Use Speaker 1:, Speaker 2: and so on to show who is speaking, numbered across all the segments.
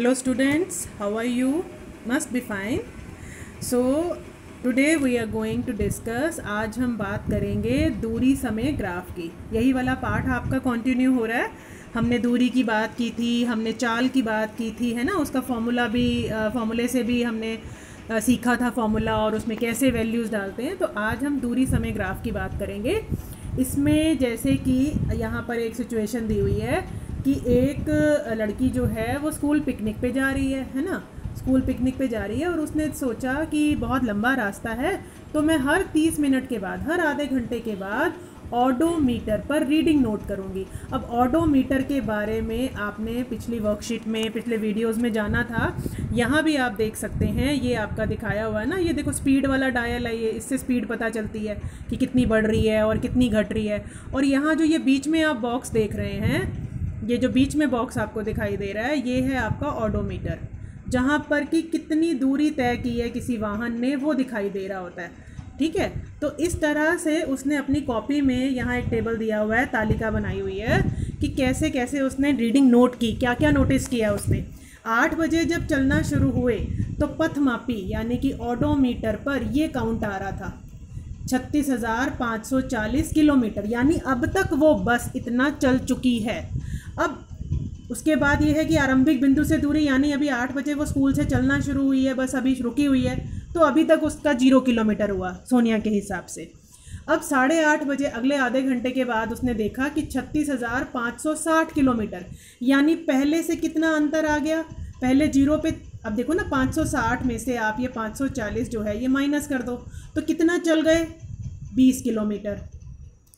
Speaker 1: Hello students, how are you? Must be fine. So today we are going to discuss, आज हम बात करेंगे दूरी समय ग्राफ की। यही वाला पार्ट आपका कंटिन्यू हो रहा है। हमने दूरी की बात की थी, हमने चाल की बात की थी, है ना। उसका फॉर्मूले से भी हमने सीखा था फॉर्मूला, और उसमें कैसे वैल्यूज़ डालते हैं। तो आज हम दूरी समय ग्राफ की बात करेंगे। इसमें जैसे कि यहाँ पर एक सिचुएशन दी हुई है कि एक लड़की जो है वो स्कूल पिकनिक पे जा रही है ना। स्कूल पिकनिक पे जा रही है और उसने सोचा कि बहुत लंबा रास्ता है, तो मैं हर 30 मिनट के बाद, हर आधे घंटे के बाद ऑडोमीटर पर रीडिंग नोट करूँगी। अब ऑडोमीटर के बारे में आपने पिछली वर्कशीट में, पिछले वीडियोस में जाना था। यहाँ भी आप देख सकते हैं, ये आपका दिखाया हुआ है ना। ये देखो स्पीड वाला डायल है, ये इससे स्पीड पता चलती है कि कितनी बढ़ रही है और कितनी घट रही है। और यहाँ जो ये बीच में आप बॉक्स देख रहे हैं, ये जो बीच में बॉक्स आपको दिखाई दे रहा है, ये है आपका ऑडोमीटर, जहाँ पर कि कितनी दूरी तय की है किसी वाहन ने, वो दिखाई दे रहा होता है। ठीक है, तो इस तरह से उसने अपनी कॉपी में यहाँ एक टेबल दिया हुआ है, तालिका बनाई हुई है कि कैसे कैसे उसने रीडिंग नोट की, क्या क्या नोटिस किया उसने। 8 बजे जब चलना शुरू हुए तो पथमापी यानी कि ऑडोमीटर पर ये काउंट आ रहा था 36,540 किलोमीटर, यानी अब तक वो बस इतना चल चुकी है। अब उसके बाद ये है कि आरंभिक बिंदु से दूरी, यानी अभी 8 बजे वो स्कूल से चलना शुरू हुई है, बस अभी रुकी हुई है, तो अभी तक उसका 0 किलोमीटर हुआ सोनिया के हिसाब से। अब 8:30 बजे, अगले आधे घंटे के बाद उसने देखा कि 36,560 किलोमीटर, यानी पहले से कितना अंतर आ गया। पहले 0 पे, अब देखो ना, 560 में से आप ये 540 जो है ये माइनस कर दो, तो कितना चल गए, 20 किलोमीटर।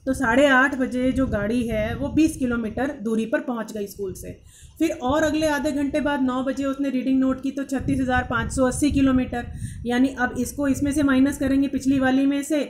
Speaker 1: तो 8:30 बजे जो गाड़ी है वो 20 किलोमीटर दूरी पर पहुंच गई स्कूल से। फिर और अगले आधे घंटे बाद 9 बजे उसने रीडिंग नोट की, तो 36,580 किलोमीटर, यानी अब इसको इसमें से माइनस करेंगे पिछली वाली में से,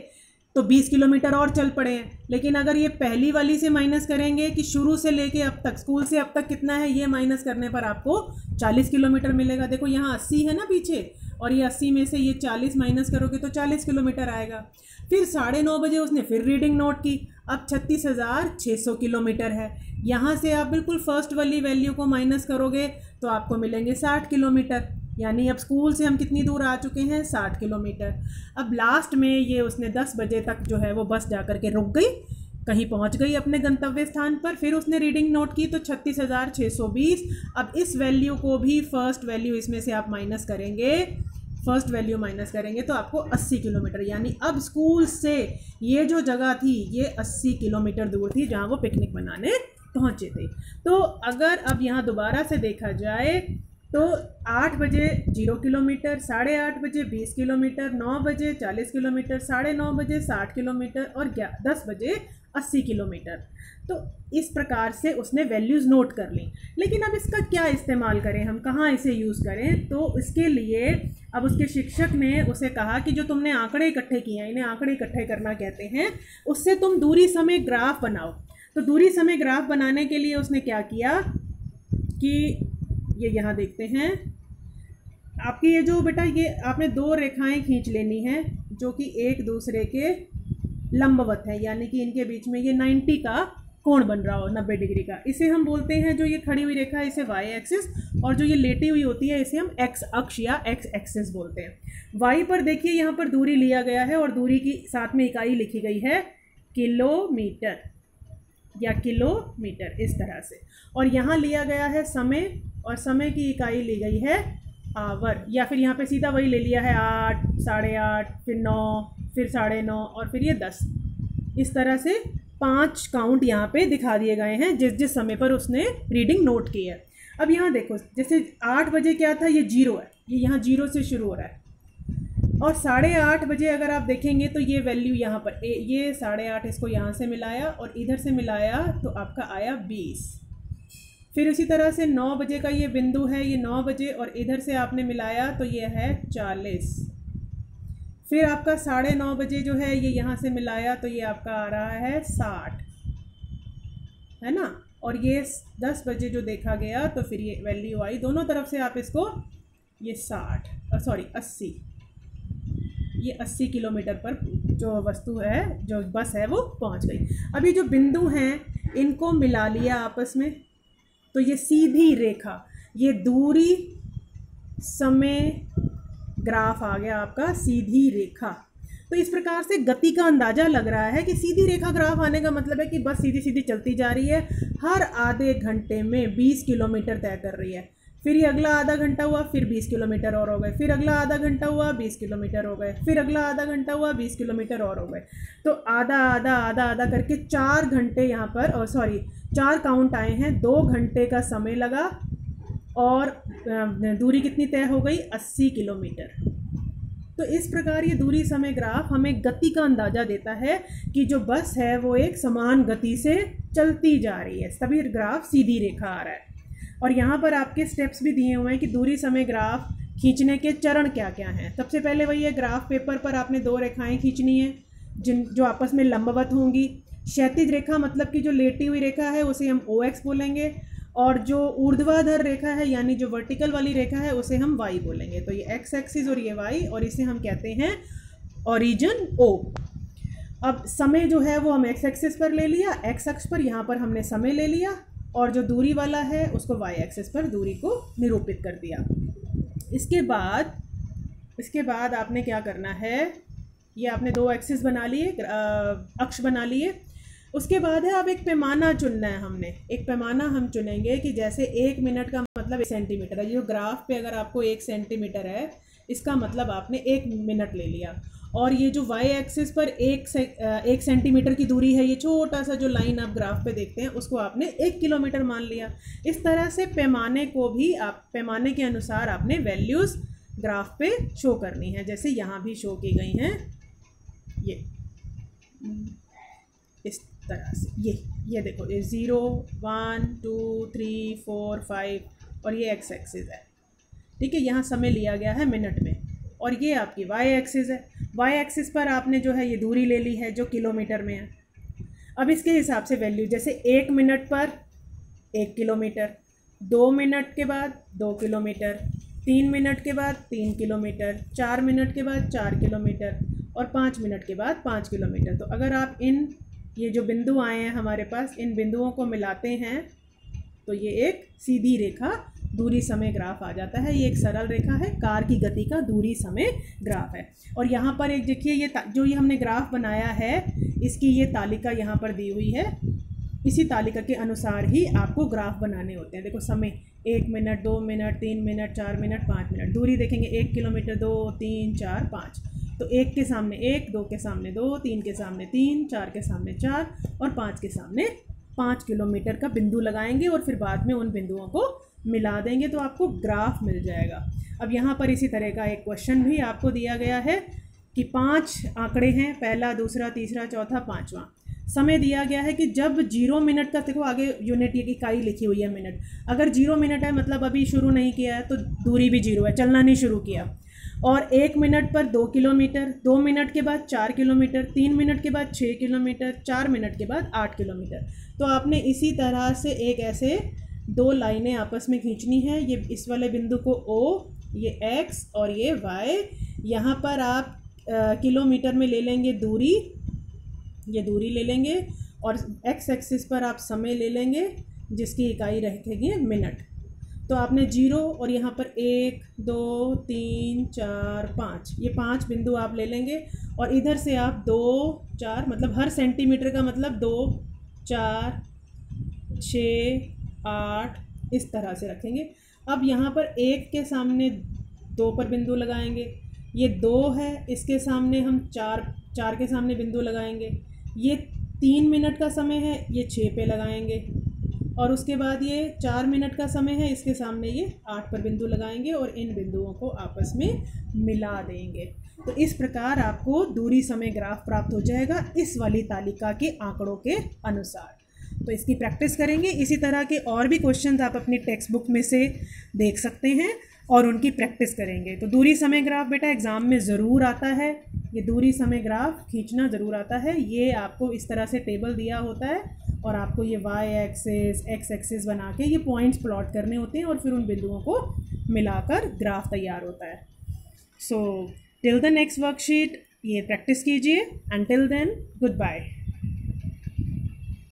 Speaker 1: तो 20 किलोमीटर और चल पड़े हैं। लेकिन अगर ये पहली वाली से माइनस करेंगे कि शुरू से लेके अब तक, स्कूल से अब तक कितना है, ये माइनस करने पर आपको 40 किलोमीटर मिलेगा। देखो यहाँ 80 है ना पीछे, और ये 80 में से ये 40 माइनस करोगे तो 40 किलोमीटर आएगा। फिर 9:30 बजे उसने फिर रीडिंग नोट की, अब 36,600 किलोमीटर है। यहाँ से आप बिल्कुल फर्स्ट वाली वैल्यू को माइनस करोगे तो आपको मिलेंगे 60 किलोमीटर, यानी अब स्कूल से हम कितनी दूर आ चुके हैं, 60 किलोमीटर। अब लास्ट में ये उसने 10 बजे तक जो है वो बस जा कर के रुक गई, कहीं पहुंच गई अपने गंतव्य स्थान पर। फिर उसने रीडिंग नोट की तो 36,620। अब इस वैल्यू को भी फर्स्ट वैल्यू इसमें से आप माइनस करेंगे, फर्स्ट वैल्यू माइनस करेंगे तो आपको 80 किलोमीटर, यानी अब स्कूल से ये जो जगह थी ये 80 किलोमीटर दूर थी जहाँ वो पिकनिक मनाने पहुँचे थे। तो अगर अब यहाँ दोबारा से देखा जाए तो 8 बजे 0 किलोमीटर, 8:30 बजे 20 किलोमीटर, 9 बजे 40 किलोमीटर, 9:30 बजे 60 किलोमीटर और 10 बजे 80 किलोमीटर। तो इस प्रकार से उसने वैल्यूज़ नोट कर ली। लेकिन अब इसका क्या इस्तेमाल करें, हम कहाँ इसे यूज़ करें, तो इसके लिए अब उसके शिक्षक ने उसे कहा कि जो तुमने आंकड़े इकट्ठे किए हैं, इन्हें आंकड़े इकट्ठे करना कहते हैं, उससे तुम दूरी समय ग्राफ बनाओ। तो दूरी समय ग्राफ बनाने के लिए उसने क्या किया कि ये यहाँ देखते हैं, आपकी ये जो बेटा, ये आपने 2 रेखाएं खींच लेनी हैं जो कि एक दूसरे के लंबवत है, यानी कि इनके बीच में ये 90 का कोण बन रहा हो, 90 डिग्री का। इसे हम बोलते हैं, जो ये खड़ी हुई रेखा है इसे वाई एक्सिस, और जो ये लेटी हुई होती है इसे हम एक्स अक्ष या एक्स एक्सिस बोलते हैं। वाई पर देखिए यहाँ पर दूरी लिया गया है, और दूरी की साथ में इकाई लिखी गई है किलोमीटर या किलोमीटर, इस तरह से। और यहाँ लिया गया है समय, और समय की इकाई ली गई है आवर, या फिर यहाँ पे सीधा वही ले लिया है 8, 8:30, फिर 9, फिर 9:30 और फिर ये 10। इस तरह से 5 काउंट यहाँ पे दिखा दिए गए हैं जिस जिस समय पर उसने रीडिंग नोट की है। अब यहाँ देखो, जैसे 8 बजे क्या था, ये 0 है, ये यहाँ 0 से शुरू हो रहा है। और 8:30 बजे अगर आप देखेंगे तो ये वैल्यू यहाँ पर, ये 8:30, इसको यहाँ से मिलाया और इधर से मिलाया तो आपका आया 20। फिर उसी तरह से 9 बजे का ये बिंदु है, ये 9 बजे, और इधर से आपने मिलाया तो ये है 40। फिर आपका 9:30 बजे जो है ये यहाँ से मिलाया तो ये आपका आ रहा है 60, है ना। और ये 10 बजे जो देखा गया तो फिर ये वैल्यू आई, दोनों तरफ से आप इसको, ये 80, ये 80 किलोमीटर पर जो वस्तु है, जो बस है, वो पहुँच गई। अभी जो बिंदु हैं इनको मिला लिया आपस में, तो ये सीधी रेखा, ये दूरी समय ग्राफ आ गया आपका सीधी रेखा। तो इस प्रकार से गति का अंदाज़ा लग रहा है कि सीधी रेखा ग्राफ आने का मतलब है कि बस सीधी सीधी चलती जा रही है, हर आधे घंटे में 20 किलोमीटर तय कर रही है। फिर ये अगला आधा घंटा हुआ, फिर 20 किलोमीटर और हो गए, फिर अगला आधा घंटा हुआ, 20 किलोमीटर हो गए, फिर अगला आधा घंटा हुआ, 20 किलोमीटर और हो गए। तो आधा आधा आधा आधा करके 4 घंटे यहाँ पर, और सॉरी 4 काउंट आए हैं, 2 घंटे का समय लगा और दूरी कितनी तय हो गई, 80 किलोमीटर। तो इस प्रकार ये दूरी समय ग्राफ हमें गति का अंदाज़ा देता है कि जो बस है वो एक समान गति से चलती जा रही है, तभी ग्राफ सीधी रेखा आ रहा है। और यहाँ पर आपके स्टेप्स भी दिए हुए हैं कि दूरी समय ग्राफ खींचने के चरण क्या क्या हैं। सबसे पहले वही है, ग्राफ पेपर पर आपने 2 रेखाएं खींचनी है जो आपस में लंबवत होंगी। क्षैतिज रेखा मतलब कि जो लेटी हुई रेखा है उसे हम OX बोलेंगे, और जो ऊर्ध्वाधर रेखा है यानी जो वर्टिकल वाली रेखा है उसे हम Y बोलेंगे। तो ये X एक्सिस और ये Y, और इसे हम कहते हैं ओरिजिन O। अब समय जो है वो हम X एक्सिस पर ले लिया, X अक्ष पर यहाँ पर हमने समय ले लिया, और जो दूरी वाला है उसको Y एक्सिस पर दूरी को निरूपित कर दिया। इसके बाद आपने क्या करना है, ये आपने 2 एक्सिस बना लिए, अक्ष बना लिए। उसके बाद है अब एक पैमाना चुनना है हमने। एक पैमाना हम चुनेंगे कि जैसे 1 मिनट का मतलब 1 सेंटीमीटर है। जो ग्राफ पे अगर आपको 1 सेंटीमीटर है, इसका मतलब आपने 1 मिनट ले लिया। और ये जो Y एक्सिस पर 1 सेंटीमीटर की दूरी है, ये छोटा सा जो लाइन आप ग्राफ पे देखते हैं उसको आपने 1 किलोमीटर मान लिया। इस तरह से पैमाने को भी आप पैमाने के अनुसार आपने वैल्यूज़ ग्राफ पे शो करनी है, जैसे यहाँ भी शो की गई हैं ये इस तरह से। ये देखो, ये 0 1 2 3 4 5 और ये X एक्सिस है, ठीक है। यहाँ समय लिया गया है मिनट में, और ये आपकी Y एक्सिस है। Y एक्सिस पर आपने जो है ये दूरी ले ली है जो किलोमीटर में है। अब इसके हिसाब से वैल्यू, जैसे 1 मिनट पर 1 किलोमीटर, 2 मिनट के बाद 2 किलोमीटर, 3 मिनट के बाद 3 किलोमीटर, 4 मिनट के बाद 4 किलोमीटर और 5 मिनट के बाद 5 किलोमीटर। तो अगर आप ये जो बिंदु आए हैं हमारे पास, इन बिंदुओं को मिलाते हैं तो ये एक सीधी रेखा दूरी समय ग्राफ आ जाता है। ये एक सरल रेखा है, कार की गति का दूरी समय ग्राफ है। और यहाँ पर एक देखिए, ये हमने ग्राफ बनाया है, इसकी ये तालिका यहाँ पर दी हुई है। इसी तालिका के अनुसार ही आपको ग्राफ बनाने होते हैं। देखो समय 1 minute, 2 minute, 3 minute, 4 minute, 5 minute. दूरी देखेंगे 1 किलोमीटर, 2 3 4 5। तो 1 के सामने 1, 2 के सामने 2, 3 के सामने 3, 4 के सामने 4 और 5 के सामने 5 किलोमीटर का बिंदु लगाएंगे और फिर बाद में उन बिंदुओं को मिला देंगे तो आपको ग्राफ मिल जाएगा। अब यहाँ पर इसी तरह का एक क्वेश्चन भी आपको दिया गया है कि 5 आंकड़े हैं, पहला, दूसरा, तीसरा, चौथा, 5वां। समय दिया गया है कि जब 0 मिनट का, देखो आगे यूनिट ये इकाई लिखी हुई है मिनट। अगर 0 मिनट है मतलब अभी शुरू नहीं किया है तो दूरी भी 0 है, चलना नहीं शुरू किया। और 1 मिनट पर 2 किलोमीटर, 2 मिनट के बाद 4 किलोमीटर, 3 मिनट के बाद 6 किलोमीटर, 4 मिनट के बाद 8 किलोमीटर। तो आपने इसी तरह से एक ऐसे 2 लाइनें आपस में खींचनी है। ये इस वाले बिंदु को O, ये X और ये Y। यहाँ पर आप किलोमीटर में ले लेंगे दूरी, ये दूरी ले लेंगे, और X एक्सिस पर आप समय ले लेंगे जिसकी इकाई रखेंगे मिनट। तो आपने 0 और यहाँ पर 1 2 3 4 5, ये 5 बिंदु आप ले लेंगे और इधर से आप 2 4, मतलब हर सेंटीमीटर का मतलब 2 4 6 8 इस तरह से रखेंगे। अब यहाँ पर 1 के सामने 2 पर बिंदु लगाएंगे, ये 2 है, इसके सामने हम 4 के सामने बिंदु लगाएंगे। ये 3 मिनट का समय है, ये 6 पे लगाएंगे, और उसके बाद ये 4 मिनट का समय है, इसके सामने ये 8 पर बिंदु लगाएंगे और इन बिंदुओं को आपस में मिला देंगे। तो इस प्रकार आपको दूरी समय ग्राफ प्राप्त हो जाएगा इस वाली तालिका के आंकड़ों के अनुसार। तो इसकी प्रैक्टिस करेंगे। इसी तरह के और भी क्वेश्चंस आप अपनी टेक्स्ट बुक में से देख सकते हैं और उनकी प्रैक्टिस करेंगे। तो दूरी समय ग्राफ बेटा एग्ज़ाम में ज़रूर आता है, ये दूरी समय ग्राफ खींचना ज़रूर आता है। ये आपको इस तरह से टेबल दिया होता है और आपको ये Y एक्सिस X एक्सिस बना के ये पॉइंट्स प्लॉट करने होते हैं और फिर उन बिंदुओं को मिलाकर ग्राफ तैयार होता है। So till the next worksheet ये प्रैक्टिस कीजिए। Until then good bye.